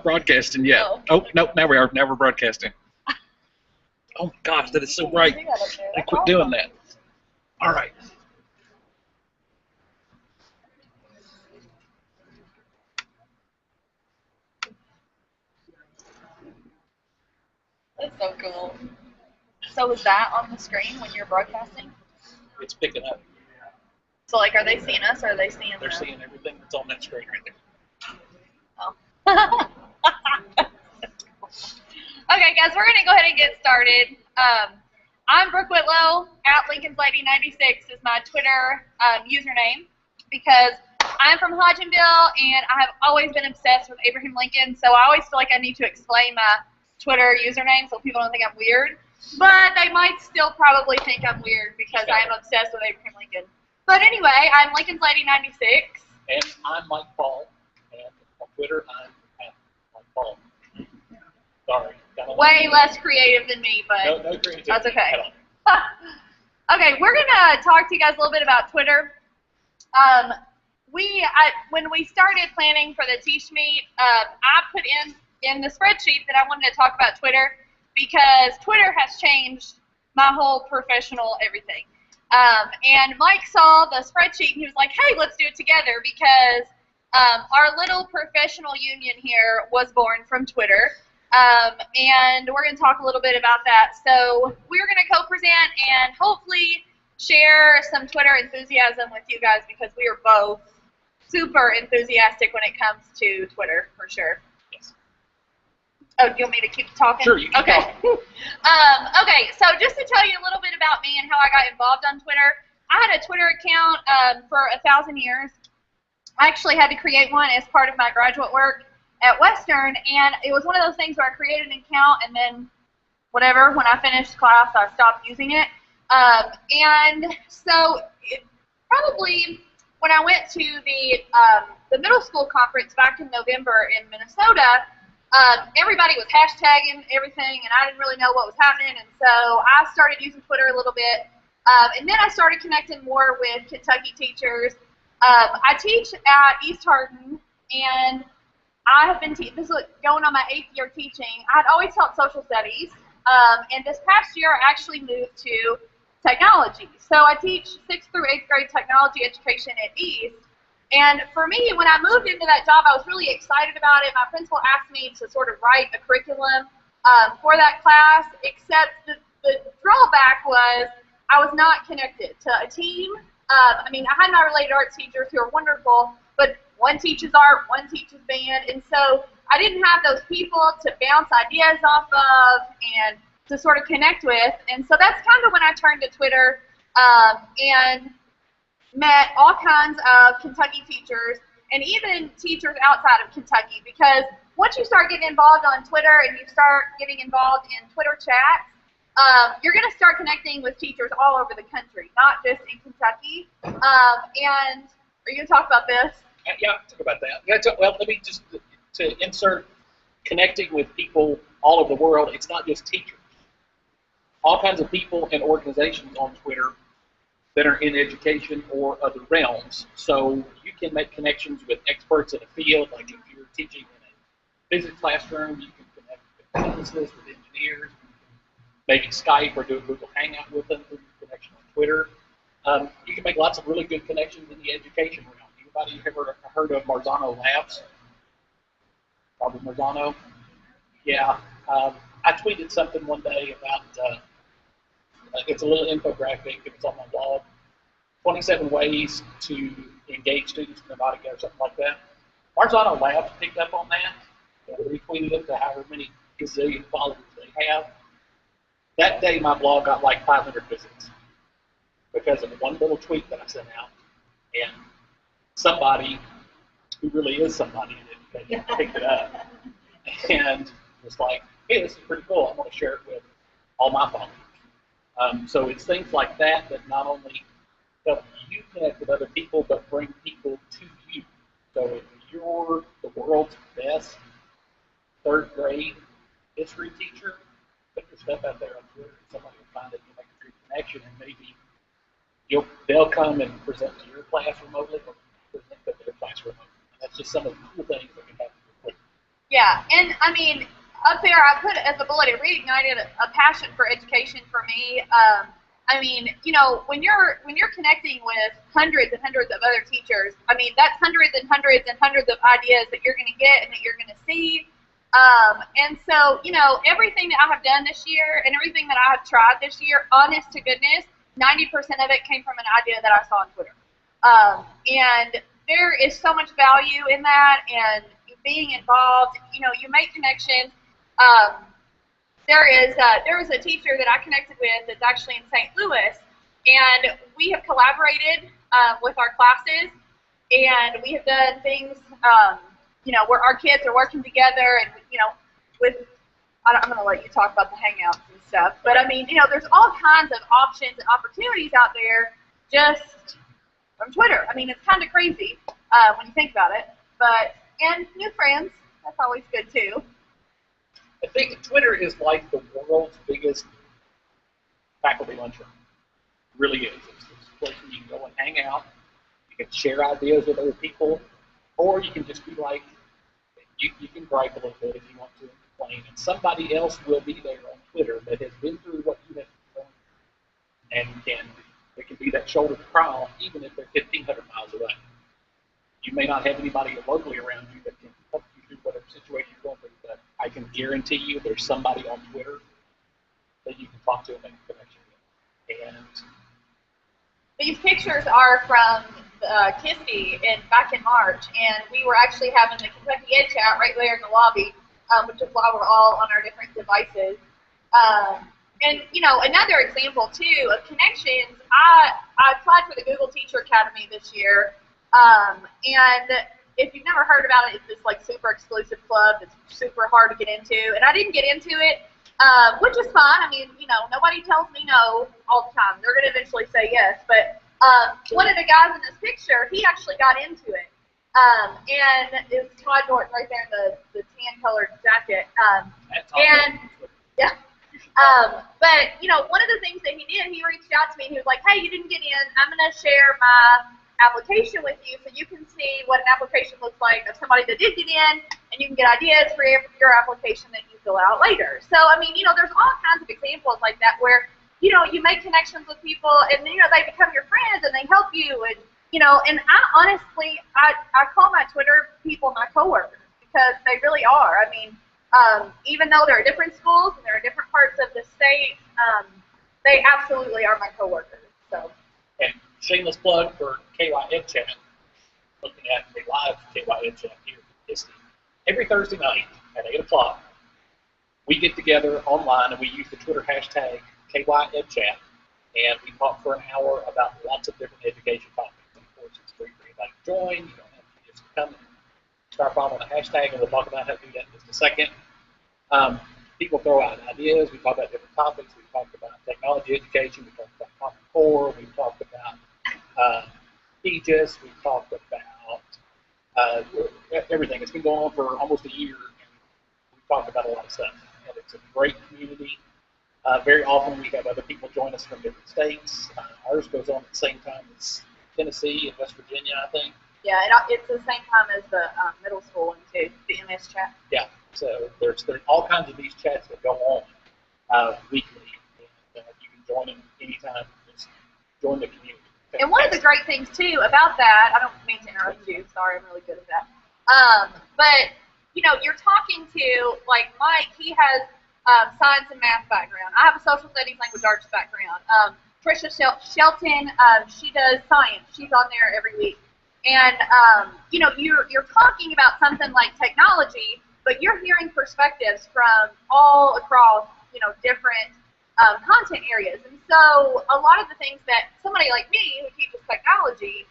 Broadcasting yet. Oh. Oh, nope, now we are. Now we're broadcasting. Oh my gosh, that is so bright. I quit doing that. All right. That's so cool. So is that on the screen when you're broadcasting? It's picking up. So like, are they seeing us or are they seeing They're them? seeing everything that's on that screen right there. Oh. Okay, guys, we're gonna go ahead and get started. I'm Brooke Whitlow. At Lincoln's Lady 96 is my Twitter username because I'm from Hodgenville and I have always been obsessed with Abraham Lincoln. So I always feel like I need to explain my Twitter username so people don't think I'm weird. But they might still probably think I'm weird because I am obsessed with Abraham Lincoln. But anyway, I'm Lincoln's Lady 96. And I'm Mike Paul. And on Twitter, I'm at Mike Paul. Sorry. Way less creative than me, but no creativity. that's okay. Okay, we're gonna talk to you guys a little bit about Twitter. When we started planning for the Teach Meet, I put in the spreadsheet that I wanted to talk about Twitter because Twitter has changed my whole professional everything. And Mike saw the spreadsheet and he was like, "Hey, let's do it together," because our little professional union here was born from Twitter. And we're going to talk a little bit about that. So we're going to co-present and hopefully share some Twitter enthusiasm with you guys because we are both super enthusiastic when it comes to Twitter, for sure. Yes. Oh, do you want me to keep talking? Sure, you can okay. talk. Okay, so just to tell you a little bit about me and how I got involved on Twitter, I had a Twitter account for 1,000 years. I actually had to create one as part of my graduate work at Western, and it was one of those things where I created an account and then whatever, when I finished class, I stopped using it. And so probably when I went to the middle school conference back in November in Minnesota, everybody was hashtagging everything, and I didn't really know what was happening, and so I started using Twitter a little bit, and then I started connecting more with Kentucky teachers. I teach at East Hardin, and I have been, this is going on my 8th year teaching. I had always taught social studies, and this past year I actually moved to technology. So I teach 6th through 8th grade technology education at East. And for me, when I moved into that job, I was really excited about it. My principal asked me to sort of write a curriculum for that class, except the drawback was I was not connected to a team. I mean, I had my related arts teachers who are wonderful, but one teaches art, one teaches band, and so I didn't have those people to bounce ideas off of and to sort of connect with, and so that's kind of when I turned to Twitter and met all kinds of Kentucky teachers and even teachers outside of Kentucky, because once you start getting involved on Twitter and you start getting involved in Twitter chats, you're going to start connecting with teachers all over the country, not just in Kentucky. And are you going to talk about this? Yeah, talk about that. Yeah, well, let me just to insert connecting with people all over the world. It's not just teachers. All kinds of people and organizations on Twitter that are in education or other realms. So you can make connections with experts in a field, like if you're teaching in a physics classroom, you can connect with physicists, with engineers, maybe Skype or do a Google Hangout with them through connection on Twitter. You can make lots of really good connections in the education realm. Anybody ever heard of Marzano Labs? Robert Marzano? Yeah. I tweeted something one day about, it's a little infographic, it's on my blog, 27 ways to engage students in Nevada or something like that. Marzano Labs picked up on that, retweeted it to however many gazillion followers they have. That day my blog got like 500 visits because of one little tweet that I sent out, and somebody who really is somebody that picked it up and was like, hey, this is pretty cool. I want to share it with all my followers. So it's things like that that not only help you connect with other people, but bring people to you. So if you're the world's best 3rd grade history teacher, put your stuff out there on Twitter, and somebody will find it and make a good connection, and maybe they'll come and present to your class remotely, or present to their class remotely. And that's just some of the cool things that can happen with Twitter. Yeah, and I mean, up there I put as a bullet, it reignited a passion for education for me. I mean, you know, when you're connecting with hundreds and hundreds of other teachers, I mean, that's hundreds and hundreds and hundreds of ideas that you're going to get and that you're going to see. And so, you know, everything that I have done this year and everything that I have tried this year, honest to goodness, 90% of it came from an idea that I saw on Twitter. And there is so much value in that, and being involved, you know, you make connections. There was a teacher that I connected with that's actually in St. Louis, and we have collaborated with our classes, and we have done things, you know, where our kids are working together, and you know, I'm going to let you talk about the hangouts and stuff, but I mean, you know, there's all kinds of options and opportunities out there just from Twitter. I mean, it's kind of crazy when you think about it, and new friends, that's always good too. I think Twitter is like the world's biggest faculty lunchroom. It really is. It's a place where you can go and hang out. You can share ideas with other people, or you can just be like, you can gripe a little bit if you want to and complain, and somebody else will be there on Twitter that has been through what you have done, and it can be that shoulder to cry on, even if they're 1,500 miles away. You may not have anybody locally around you that can help you through whatever situation you're going through, but I can guarantee you there's somebody on Twitter that you can talk to and make a connection with. And these pictures are from Kisti back in March, and we were actually having the Kentucky Ed Chat right there in the lobby, which is why we're all on our different devices. And, you know, another example, too, of connections, I applied for the Google Teacher Academy this year, and if you've never heard about it, it's this, like, super exclusive club that's super hard to get into, and I didn't get into it, which is fine. I mean, you know, nobody tells me no all the time. They're going to eventually say yes, but one of the guys in this picture, he actually got into it, and it's Todd Norton right there in the tan-colored jacket, and, yeah. But, you know, one of the things that he did, he reached out to me and he was like, hey, you didn't get in. I'm going to share my application with you so you can see what an application looks like of somebody that did get in, and you can get ideas for your application that you fill out later. So, I mean, you know, there's all kinds of examples like that where, you know, you make connections with people and, you know, they become your friends and they help you. And, you know, and I honestly, I call my Twitter people my coworkers because they really are. I mean, even though they're different schools and they're in different parts of the state, they absolutely are my coworkers. So. And shameless plug for KY Ed Chat, looking at a live KY Ed Chat here in Kisti. Every Thursday night at 8 o'clock, we get together online and we use the Twitter hashtag KY Ed Chat, and we talk for an hour about lots of different education topics. And of course, it's free for anybody to join. You don't have to just come and start following the hashtag, and we'll talk about how to do that in just a second. People throw out ideas. We talk about different topics. We talk about technology education. We talk about Common Core. We talk about PGIS. We talk about everything. It's been going on for almost a year, and we've talked about a lot of stuff. And it's a great community. Very often we have other people join us from different states. Ours goes on at the same time as Tennessee and West Virginia, I think. Yeah, it's the same time as the middle school one too, the MS chat. Yeah, so there's all kinds of these chats that go on weekly, and you can join them anytime. Just join the community. And one of the great things too about that, I don't mean to interrupt you. Sorry, I'm really good at that. But you know, you're talking to like Mike. He has science and math background. I have a social studies, language arts background. Trisha Shelton, she does science. She's on there every week. And, you know, you're talking about something like technology, but you're hearing perspectives from all across, you know, different content areas. And so a lot of the things that somebody like me who teaches technology,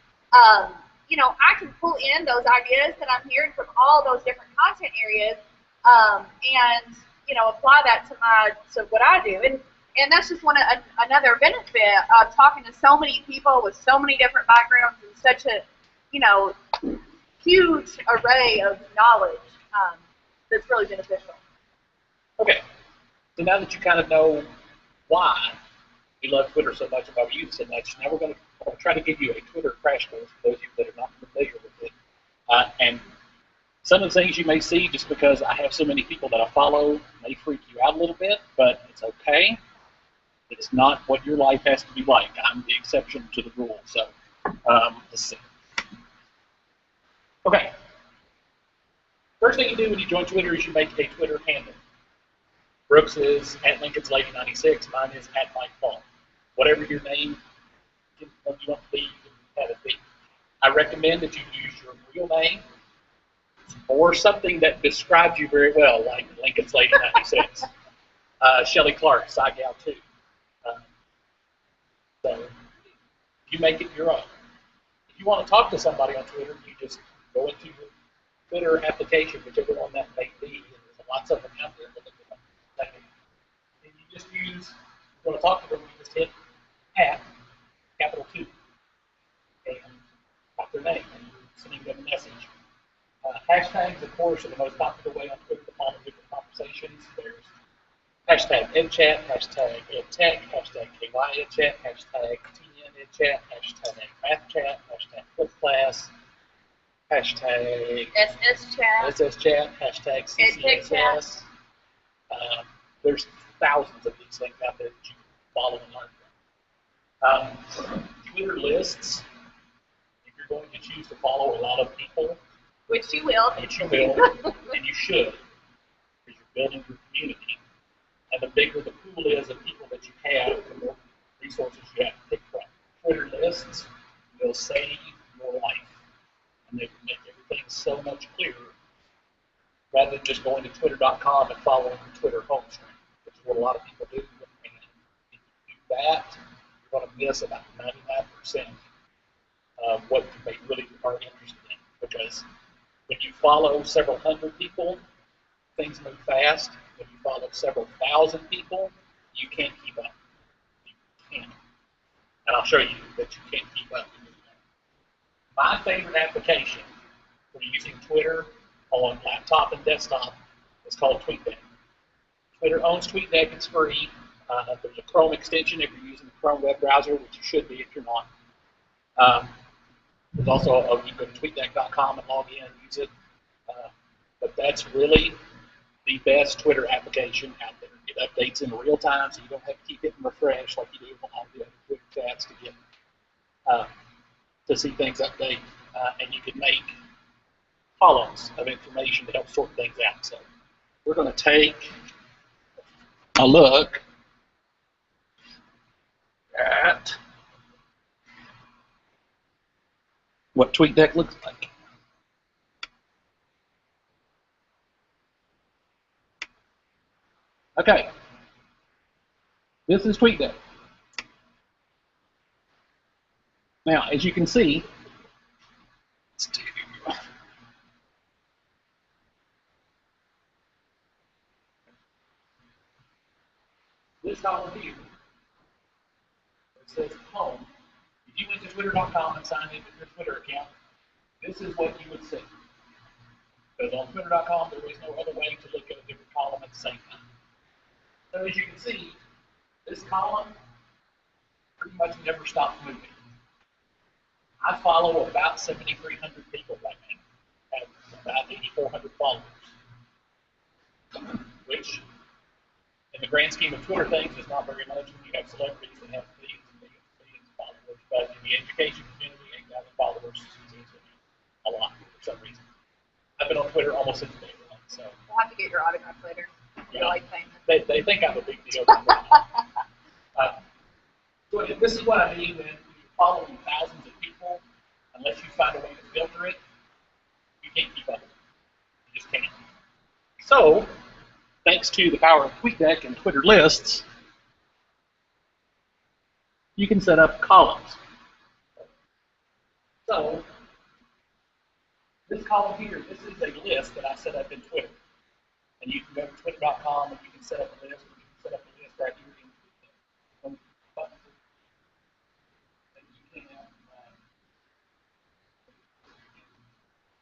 you know, I can pull in those ideas that I'm hearing from all those different content areas and, you know, apply that to what I do. And that's just another benefit of talking to so many people with so many different backgrounds and such a, you know, huge array of knowledge that's really beneficial. Okay, so now that you kind of know why we love Twitter so much and why we use it so much, now we're going to try to give you a Twitter crash course for those of you that are not familiar with it, and Some of the things you may see, just because I have so many people that I follow, may freak you out a little bit, but it's okay. It's not what your life has to be like. I'm the exception to the rule. So let's see. Okay. First thing you do when you join Twitter is you make a Twitter handle. Brooks is at Lincoln's Lady 96. Mine is at Mike Paul. Whatever your name you want to be, you can have it be. I recommend that you use your real name or something that describes you very well, like Lincoln's Lady 96. Shelley Clark, Gal 2. So you make it your own. If you want to talk to somebody on Twitter, you just go into your Twitter application, whichever one that may be, and there's lots of them out there. And you just use, if you want to talk to them, you just hit @ capital Q, and type their name, and you're sending them a message. Hashtags, of course, are the most popular way on Twitter to follow different conversations. There's hashtag EdChat, hashtag EdTech, hashtag KY EdChat, hashtag TN EdChat, hashtag MathChat, hashtag FlipClass, hashtag SSChat, hashtag CCSS. There's thousands of these things out there that you can follow and learn from. Twitter lists, if you're going to choose to follow a lot of people, which you will, and you should, because you're building your community. And the bigger the pool is of people that you have, the more resources you have to pick from. Twitter lists will save your life. And they will make everything so much clearer rather than just going to twitter.com and following the Twitter home screen, which is what a lot of people do. And if you do that, you're going to miss about 99% of what you may really are interested in. Because when you follow several hundred people, things move fast. When you follow several thousand people, you can't keep up. You can't. And I'll show you that you can't keep up. My favorite application for using Twitter on laptop and desktop is called TweetDeck. Twitter owns TweetDeck. It's free. There's a Chrome extension if you're using the Chrome web browser, which you should be if you're not. There's also you go to tweetdeck.com and log in and use it. But that's really the best Twitter application out there. It updates in real time, so you don't have to keep hitting refresh like you do on all the other Twitter chats to get to see things update. And you can make columns of information to help sort things out. So we're going to take a look at what TweetDeck looks like. Okay, this is TweetDeck. Now, as you can see, this column here, it says home. If you went to twitter.com and signed into your Twitter account, this is what you would see. Because on twitter.com, there is no other way to look at a different column at the same time. So as you can see, this column pretty much never stops moving. I follow about 7,300 people right now, have about 8,400 followers, which, in the grand scheme of Twitter things, is not very much when you have celebrities that have millions and millions and millions of followers. But in the education community, 8,000 followers seems to be a lot for some reason. I've been on Twitter almost since day one, so. We'll have to get your autograph later. Yeah, like famous. They think I'm a big deal. So this is what I mean when you're following thousands of people, unless you find a way to filter it, you can't keep up with it. You just can't. So, thanks to the power of TweetDeck and Twitter lists, you can set up columns. So, this column here, this is a list that I set up in Twitter. And you can go to twitter.com and you can set up a list, or you can set up a list right here in TweetDeck.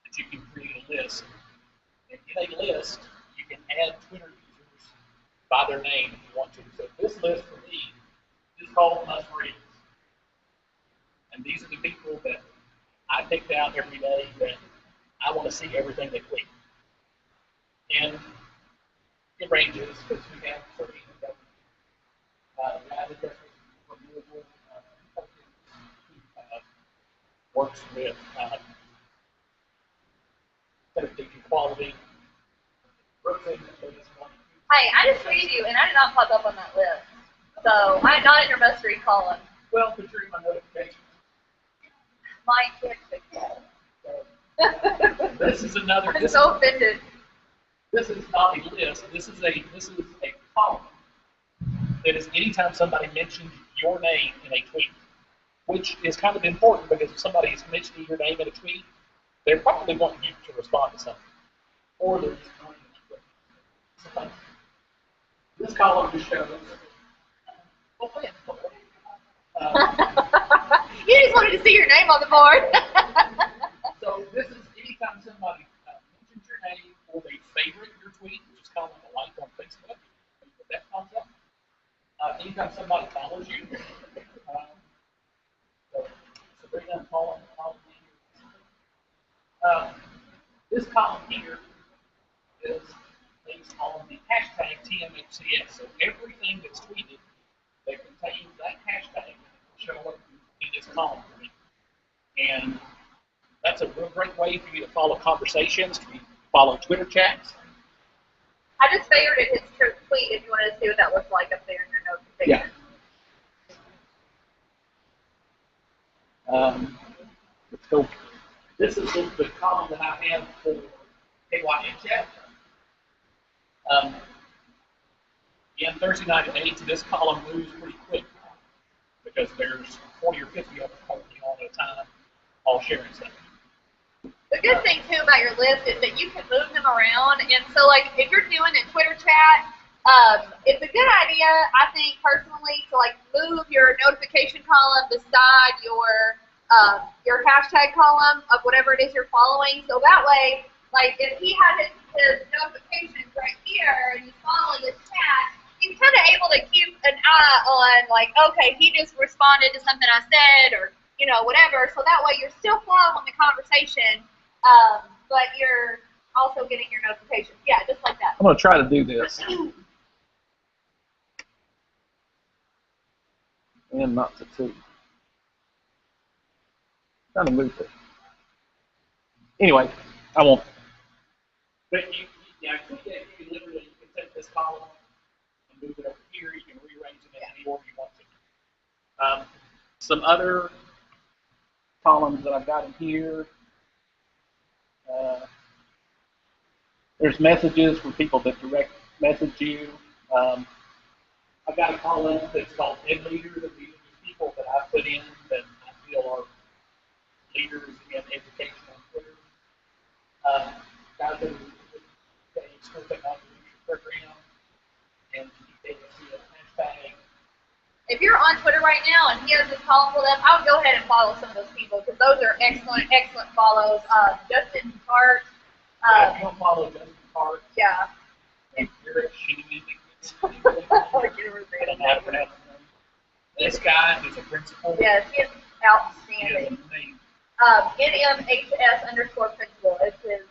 That you can create a list. And in a list, you can add Twitter users by their name if you want to. So this list for me is called Must Reads. And these are the people that I picked out every day that I want to see everything they tweet. And it ranges because we have certain addresses, removal, works with safety quality. Hey, I just read you, and I did not pop up on that list. So I'm not in your must read column. Well, but you're in my notifications. My kids. This is another. I'm so offended. This is not a list. This is a column. That is anytime somebody mentions your name in a tweet, which is kind of important because if somebody is mentioning your name in a tweet, they're probably wanting you to respond to something, or they're just going to. This column just shows. You just wanted to see your name on the board. So this is anytime somebody mentions your name or they favorite your tweet, which is called a like on Facebook, that comes up. Anytime somebody follows you, Sabrina, follow me. This column here is based on the hashtag TMHCS. So everything that's tweeted that contains that hashtag will show up in this column for me. And that's a real great way for you to follow conversations, to follow Twitter chats. I just favorited his tweet if you wanted to see what that looks like up there in your notifications. Yeah. Let's go. This is the column that I have for KYN chat. Again, Thursday night at 8, this column moves pretty quick because there's 40 or 50 of us hopefully on at a time, all sharing stuff. The good thing too about your list is that you can move them around, and so like if you're doing a Twitter chat, it's a good idea, I think personally, to like move your notification column beside your hashtag column of whatever it is you're following. So that way, like if he had his notifications right here and he's following this chat, he's kind of able to keep an eye on like, okay, he just responded to something I said, or whatever. So that way you're still following the conversation. But you're also getting your notifications. Yeah, just like that. I'm going to try to do this. And not to two. Trying to move it. Anyway, I won't. But you can literally take this column and move it over here. You can rearrange it in any order you want to. Some other columns that I've got in here. There's messages for people that direct message you. I've got a column that's called Head Leaders, and these are people that I put in that I feel are leaders in education on Twitter. Guys that are school technology program, and they see a hashtag. If you're on Twitter right now and he has this column pulled up, I would go ahead and follow some of those people because those are excellent, excellent follows. Justin Hart. If you don't follow Justin Hart, yeah. You're a shitty This guy is a principal. Yes, he is outstanding. NMHS_principal is his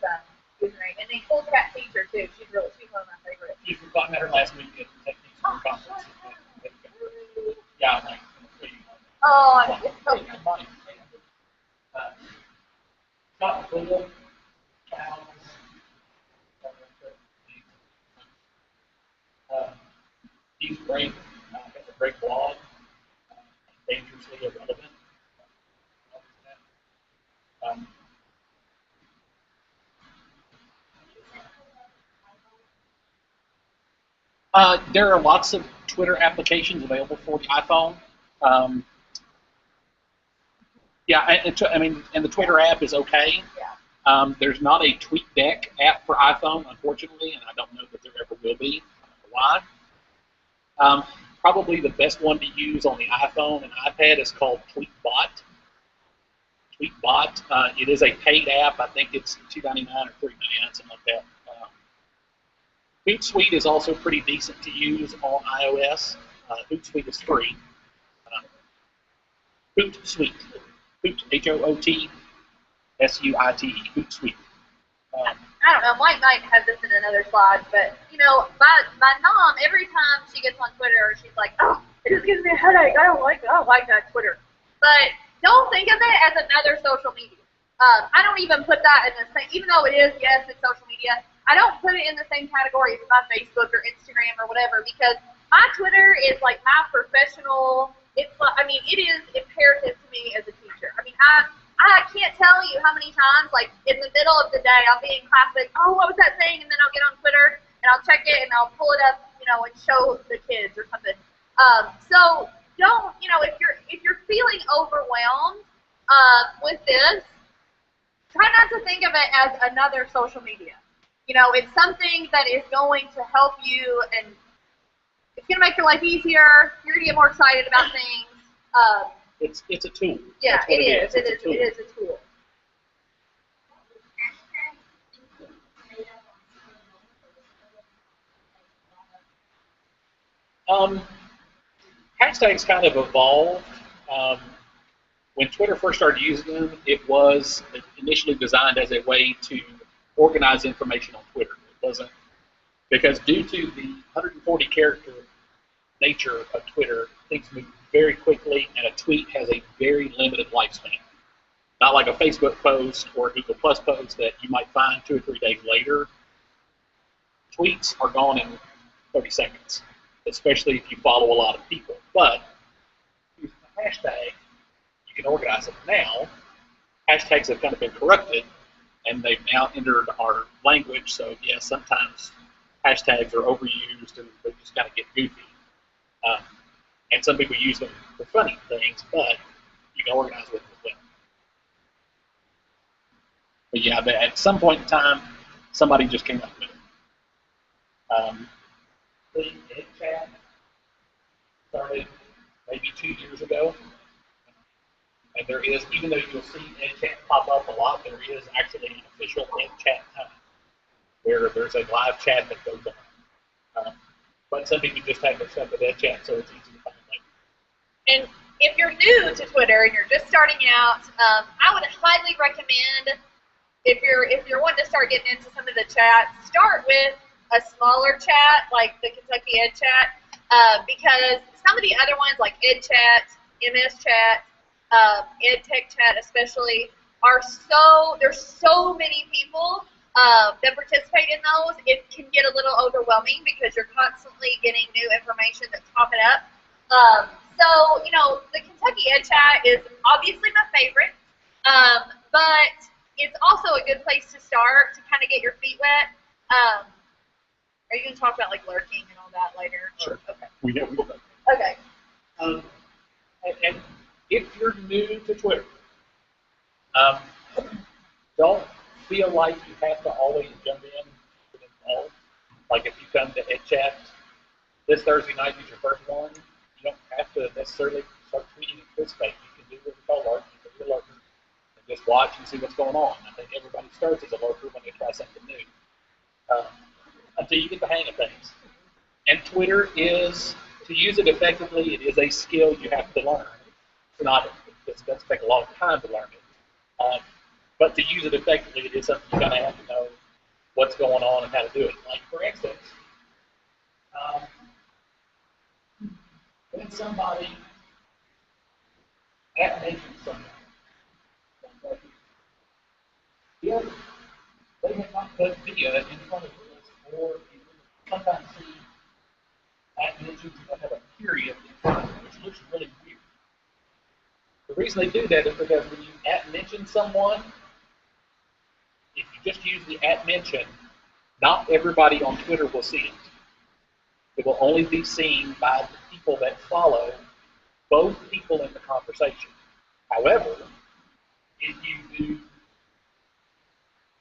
username. And then Cool Cat Teacher, too. She's one of my favorites. I met her last week at the Techniques Conference. Yeah, I'm like, oh, I just so not cool. He's great. Has a great blog. Dangerously irrelevant. There are lots of Twitter applications available for the iPhone. And the Twitter app is okay. There's not a TweetDeck app for iPhone, unfortunately, and I don't know that there ever will be. I don't know why. Probably the best one to use on the iPhone and iPad is called TweetBot. TweetBot. It is a paid app. I think it's $2.99 or $3.99, something like that. Hootsuite is also pretty decent to use on iOS. Hootsuite is free. Hootsuite. Hoot, H-O-O-T-S-U-I-T-E. Hootsuite. I I don't know, Mike might have this in another slide, but, you know, my mom, every time she gets on Twitter, she's like, oh, it just gives me a headache. I don't like that Twitter. But don't think of it as another social media. I don't even put that in the same, even though it is, yes, it's social media, I don't put it in the same category as my Facebook or Instagram or whatever, because my Twitter is like my professional, it's like, I mean, it is imperative to me as a teacher. I mean, I can't tell you how many times, like, in the middle of the day, I'll be in class, like, oh, what was that thing? And then I'll get on Twitter, and I'll check it, and I'll pull it up, you know, and show the kids or something. So don't, you know, if you're feeling overwhelmed with this, try not to think of it as another social media. You know, it's something that is going to help you, and it's going to make your life easier. You're going to get more excited about things. It's a tool. Yeah, it is. It is a tool. Hashtags kind of evolved. When Twitter first started using them, it was initially designed as a way to organize information on Twitter. It wasn't, because due to the 140 character nature of Twitter, things move very quickly, and a tweet has a very limited lifespan. Not like a Facebook post or a Google Plus post that you might find 2 or 3 days later. Tweets are gone in 30 seconds, especially if you follow a lot of people. But using a hashtag, you can organize them. Now, hashtags have kind of been corrupted, and they've now entered our language. So, yes, sometimes hashtags are overused and they just kind of get goofy. And some people use them for funny things, but you can organize with them as well. But yeah, at some point in time, somebody just came up with it. The Ed Chat started maybe 2 years ago. And there is, even though you'll see Ed Chat pop up a lot, there is actually an official Ed Chat time where there's a live chat that goes on. But some people just have their stuff with Ed Chat, so it's easy to find later. And if you're new to Twitter and you're just starting out, I would highly recommend, if you're wanting to start getting into some of the chats, start with a smaller chat like the Kentucky Ed Chat, because some of the other ones like Ed Chat, MS Chat, Ed Tech Chat especially, there's so many people that participate in those. It can get a little overwhelming because you're constantly getting new information that's popping up. So, you know, the Kentucky Ed Chat is obviously my favorite, but it's also a good place to start to kind of get your feet wet. Are you going to talk about, like, lurking and all that later? Sure. Okay. We do. Okay. And if you're new to Twitter, don't feel like you have to always jump in and get involved. Like if you come to Ed Chat this Thursday night is your first one, you don't have to necessarily start tweeting and participate. You can do what we call lurking. You can be a lurker and just watch and see what's going on. I think everybody starts as a lurker when they try something new. Until you get the hang of things. And Twitter is, to use it effectively, it is a skill you have to learn. It does take a long time to learn it. But to use it effectively, it is something you kind of have to know what's going on and how to do it. Like, for instance, when somebody mentions something, they have not put via in front of this, or you sometimes see mentions that have a period in front of it, which looks really weird. The reason they do that is because when you mention someone, if you just use the mention, not everybody on Twitter will see it. It will only be seen by the people that follow both people in the conversation. However, if you do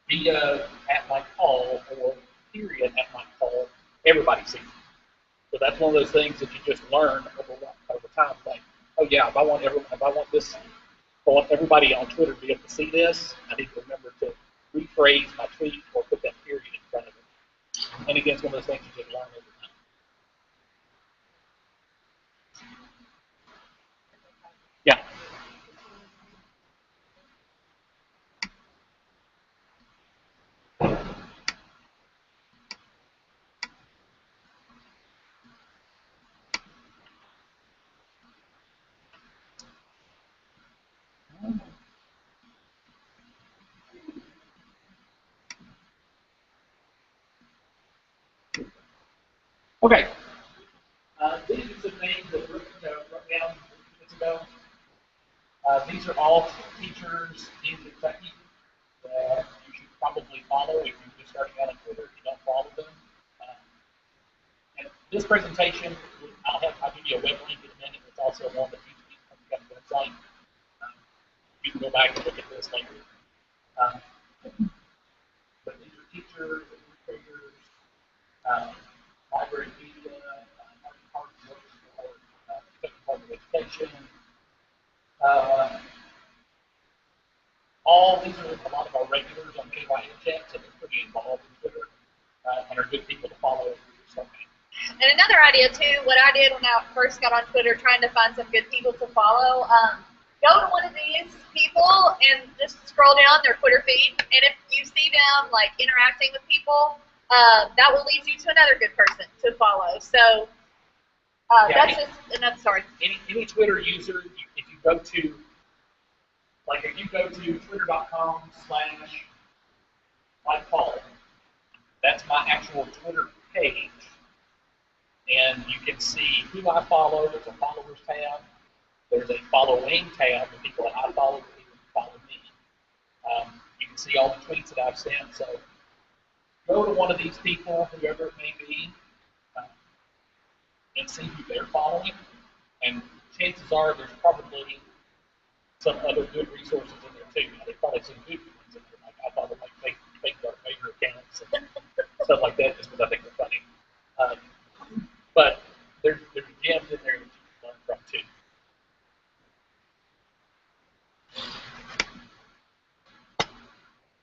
via @MyCall or period @MyCall, everybody sees it. So that's one of those things that you just learn over time. Like, oh yeah, if I want everybody on Twitter to be able to see this, I need to remember to rephrase my tweet or put that period in front of it. And again, it's one of those things you just learn over time. Yeah. Okay. These are some names that wrote down a few minutes ago. These are all teachers in Kentucky that you should probably follow if you're just starting out on Twitter. If you don't follow them. And this presentation, I'll give you a web link in a minute. It's also on the teaching website. You can go back and look at this later. But these are teachers, administrators, library media, hard work for Department of Education. These are a lot of our regulars on KYN chat, so they're pretty involved in Twitter and are good people to follow. And another idea too, what I did when I first got on Twitter, trying to find some good people to follow, go to one of these people and just scroll down their Twitter feed, and if you see them like interacting with people, that will lead you to another good person to follow. So that's just another story. Any Twitter user, if you go to twitter.com/Paul, that's my actual Twitter page. And you can see who I follow. There's a followers tab. There's a following tab for people that I follow, for people who follow me. You can see all the tweets that I've sent. So go to one of these people, whoever it may be, and see who they're following. And chances are there's probably some other good resources in there too. There's probably some good ones in there. Like I follow like fake Darth Vader accounts and stuff like that, just because I think they're funny. But there's gems in there that you can learn from too.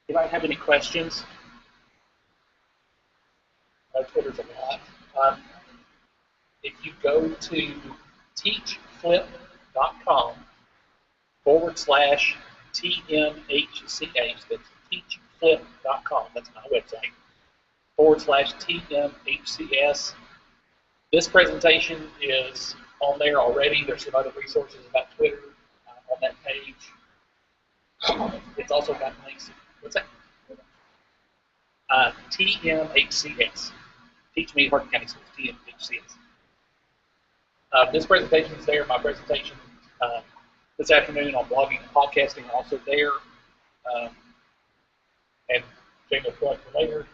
Anybody have any questions? Twitter's a lot. If you go to teachflip.com/TMHCH, that's teachflip.com, that's my website, /TMHCS. This presentation is on there already. There's some other resources about Twitter on that page. It's also got links. What's that? TMHCS. Teach Me Hardin County Schools, TMHCS. This presentation is there. My presentation this afternoon on blogging and podcasting are also there. And Jamie will plug for later.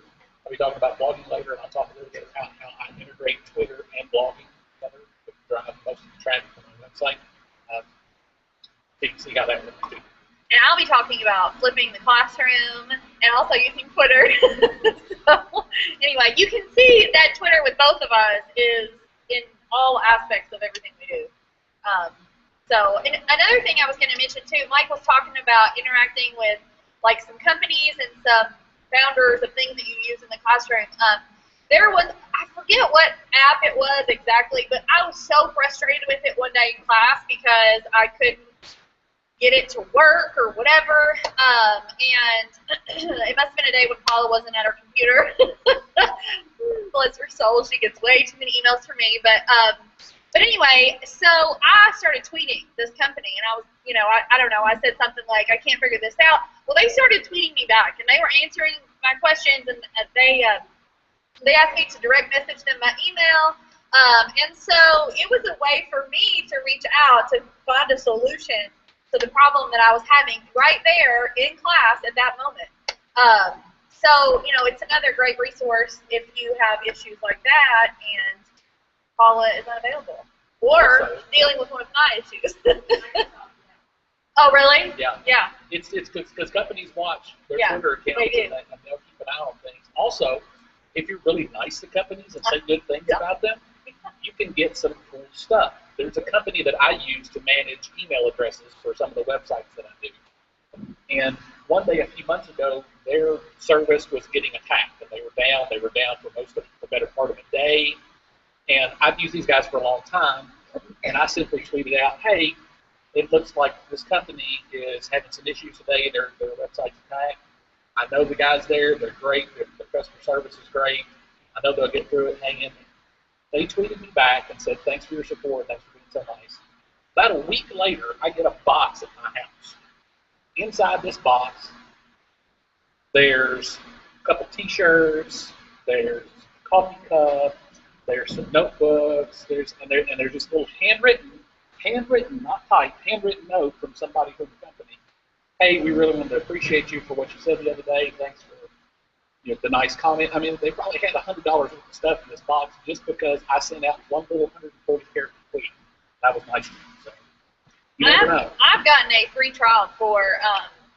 I'll be talking about blogging later, and I'll talk a little bit about how I integrate Twitter and blogging together to drive most of the traffic from my website. You can see how that works too. And I'll be talking about flipping the classroom and also using Twitter. So anyway, you can see that Twitter with both of us is in all aspects of everything we do. And another thing I was going to mention too, Mike was talking about interacting with like some companies and some founders of things that you use in the classroom. There was, I forget what app it was exactly, but I was so frustrated with it one day in class because I couldn't get it to work or whatever, and it must have been a day when Paula wasn't at her computer. Bless her soul, she gets way too many emails from me, but anyway, so I started tweeting this company, and I was, I don't know, I said something like, I can't figure this out. Well, they started tweeting me back, and they were answering my questions, and they asked me to direct message them by email, and so it was a way for me to reach out to find a solution to the problem that I was having right there in class at that moment. So, it's another great resource if you have issues like that and Paula is unavailable. Or dealing with one of my issues. Oh, really? Yeah. Yeah. It's because companies watch their Twitter accounts and they'll keep an eye on things. Also, if you're really nice to companies and say good things about them, you can get some cool stuff. There's a company that I use to manage email addresses for some of the websites that I do. And one day a few months ago, their service was getting attacked, and they were down. They were down for most of the better part of a day. And I've used these guys for a long time, and I simply tweeted out, hey, it looks like this company is having some issues today. Their website's attacked. I know the guys there. They're great. Their customer service is great. I know they'll get through it. Hang in. They tweeted me back and said, thanks for your support. Thanks for being so nice. About a week later, I get a box at my house. Inside this box, there's a couple T-shirts, there's a coffee cup, There's some notebooks. There's just little handwritten, not typed, handwritten note from somebody from the company. Hey, we really wanted to appreciate you for what you said the other day. Thanks for the nice comment. I mean, they probably had $100 worth of stuff in this box just because I sent out one little 140 character tweet. That was nice of you. So you never know. I've gotten a free trial for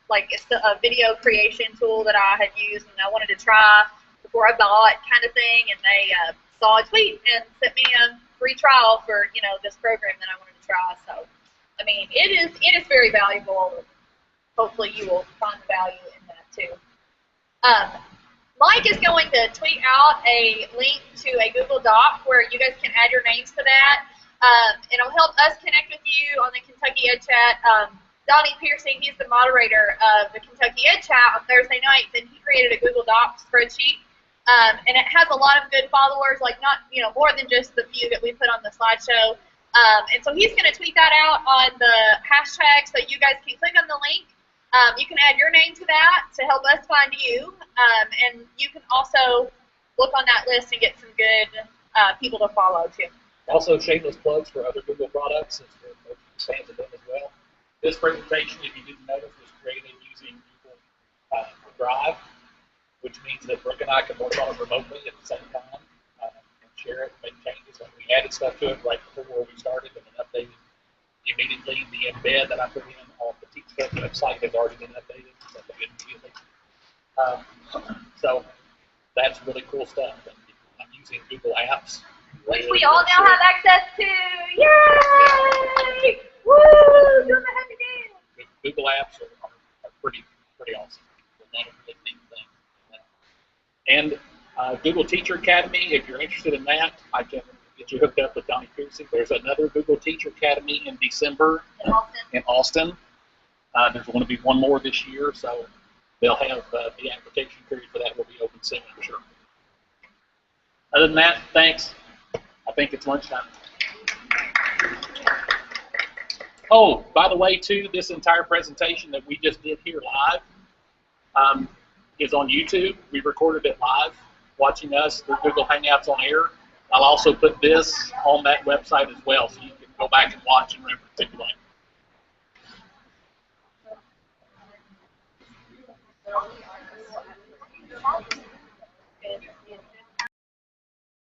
like it's a video creation tool that I had used and I wanted to try before I bought, kind of thing. And they saw a tweet and sent me a free trial for this program that I wanted to try. So I mean, it is very valuable. Hopefully, you will find the value in that too. Mike is going to tweet out a link to a Google Doc where you guys can add your names to that. It'll help us connect with you on the Kentucky Ed Chat. Donnie Piercing, he's the moderator of the Kentucky Ed Chat on Thursday nights, and he created a Google Doc spreadsheet. And it has a lot of good followers, like not more than just the few that we put on the slideshow. And so he's going to tweet that out on the hashtag so you guys can click on the link. You can add your name to that to help us find you, and you can also look on that list and get some good people to follow too. Also, shameless plugs for other Google products, since we're fans of them as well. This presentation, if you didn't notice, was created using Google Drive, which means that Brooke and I can work on it remotely at the same time and share it, make changes. Like we added stuff to it right before we started, and then updated immediately. The embed that I put in on the Teach Tech website has already been updated, so immediately. So that's really cool stuff. And I'm using Google Apps, which we all now have access to. Yay! Woo! Doing the happy dance. Google Apps are pretty awesome. A lot of really neat things. And Google Teacher Academy, if you're interested in that, I can get you hooked up with Donnie Piercing. There's another Google Teacher Academy in December in Austin. There's going to be one more this year, so they'll have the application period for that will be open soon, I'm sure. Other than that, thanks. I think it's lunchtime. Oh, by the way, too, this entire presentation that we just did here live is on YouTube. We recorded it live, watching us through Google Hangouts on air. I'll also put this on that website as well, so you can go back and watch and reference if you like.